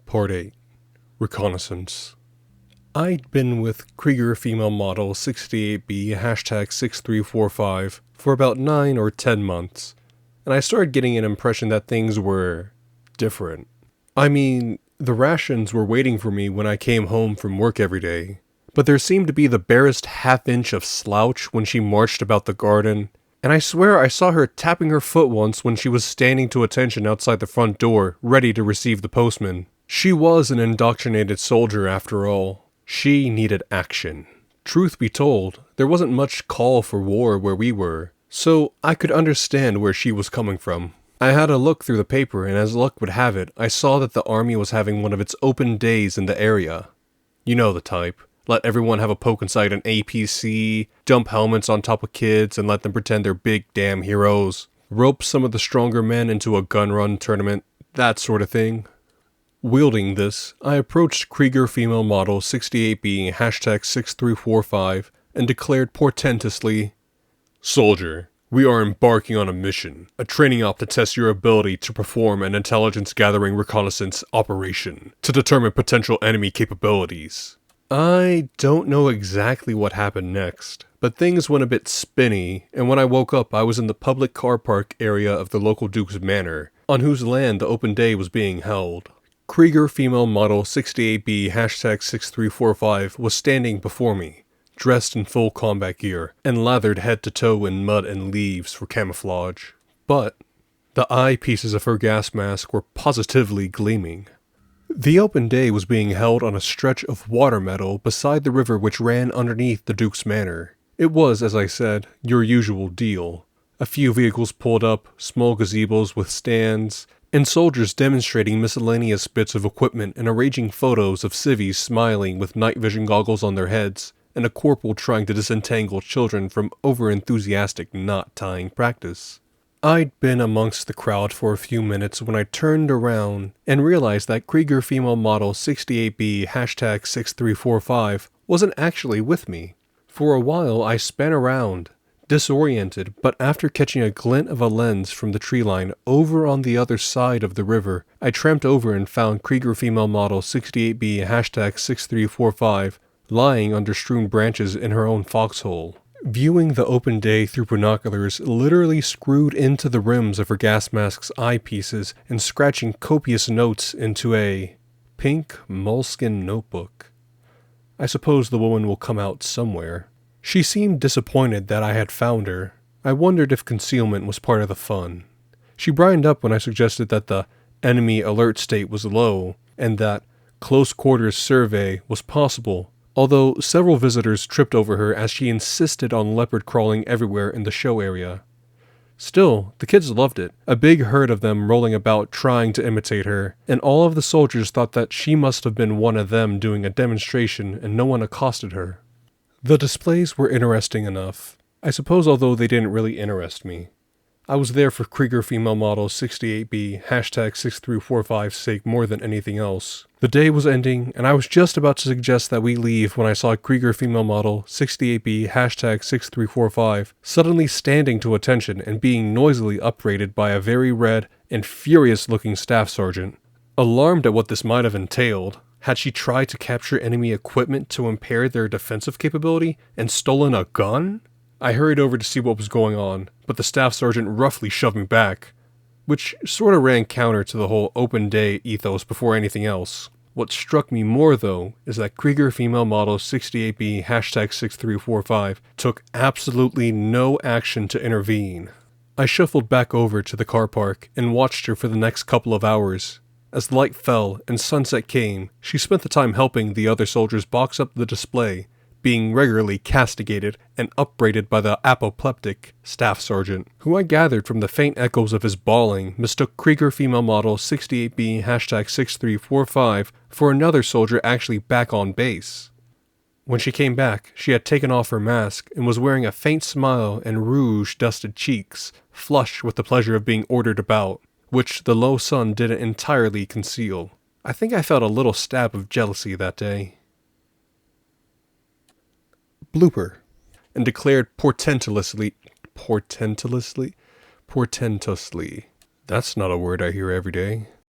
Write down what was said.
Part 8. Reconnaissance. I'd been with Krieger Female Model 68B #6345 for about 9 or 10 months, and I started getting an impression that things were different. I mean, the rations were waiting for me when I came home from work every day, but there seemed to be the barest half-inch of slouch when she marched about the garden, and I swear I saw her tapping her foot once when she was standing to attention outside the front door, ready to receive the postman. She was an indoctrinated soldier after all. She needed action. Truth be told, there wasn't much call for war where we were, so I could understand where she was coming from. I had a look through the paper, and as luck would have it, I saw that the army was having one of its open days in the area. You know the type. Let everyone have a poke inside an APC, dump helmets on top of kids, and let them pretend they're big damn heroes. Rope some of the stronger men into a gun run tournament, that sort of thing. Wielding this, I approached Krieger Female Model 68B #6345 and declared portentously, "Soldier, we are embarking on a mission, a training op to test your ability to perform an intelligence-gathering reconnaissance operation to determine potential enemy capabilities." I don't know exactly what happened next, but things went a bit spinny, and when I woke up I was in the public car park area of the local Duke's Manor, on whose land the open day was being held. Krieger Female Model 68B #6345 was standing before me, dressed in full combat gear, and lathered head to toe in mud and leaves for camouflage. But the eyepieces of her gas mask were positively gleaming. The open day was being held on a stretch of water meadow beside the river which ran underneath the Duke's Manor. It was, as I said, your usual deal. A few vehicles pulled up, small gazebos with stands, and soldiers demonstrating miscellaneous bits of equipment and arranging photos of civvies smiling with night vision goggles on their heads, and a corporal trying to disentangle children from over-enthusiastic knot-tying practice. I'd been amongst the crowd for a few minutes when I turned around and realized that Krieger Female Model 68B #6345 wasn't actually with me. For a while I span around, disoriented, but after catching a glint of a lens from the tree line over on the other side of the river, I tramped over and found Krieger Female Model 68B #6345 lying under strewn branches in her own foxhole, viewing the open day through binoculars literally screwed into the rims of her gas mask's eyepieces and scratching copious notes into a pink moleskin notebook. I suppose the woman will come out somewhere. She seemed disappointed that I had found her. I wondered if concealment was part of the fun. She brightened up when I suggested that the enemy alert state was low, and that close quarters survey was possible, although several visitors tripped over her as she insisted on leopard crawling everywhere in the show area. Still, the kids loved it, a big herd of them rolling about trying to imitate her, and all of the soldiers thought that she must have been one of them doing a demonstration and no one accosted her. The displays were interesting enough, I suppose, although they didn't really interest me. I was there for Krieger Female Model 68B #6345's sake more than anything else. The day was ending, and I was just about to suggest that we leave when I saw Krieger Female Model 68B #6345 suddenly standing to attention and being noisily upbraided by a very red and furious-looking staff sergeant. Alarmed at what this might have entailed, had she tried to capture enemy equipment to impair their defensive capability and stolen a gun? I hurried over to see what was going on, but the staff sergeant roughly shoved me back, which sort of ran counter to the whole open day ethos before anything else. What struck me more, though, is that Krieger Female Model 68B #6345 took absolutely no action to intervene. I shuffled back over to the car park and watched her for the next couple of hours. As light fell and sunset came, she spent the time helping the other soldiers box up the display, being regularly castigated and upbraided by the apoplectic staff sergeant, who I gathered from the faint echoes of his bawling mistook Krieger Female Model 68B #6345 for another soldier actually back on base. When she came back, she had taken off her mask and was wearing a faint smile and rouge-dusted cheeks, flushed with the pleasure of being ordered about, which the low sun didn't entirely conceal. I think I felt a little stab of jealousy that day. Blooper, and declared portentously, that's not a word I hear every day.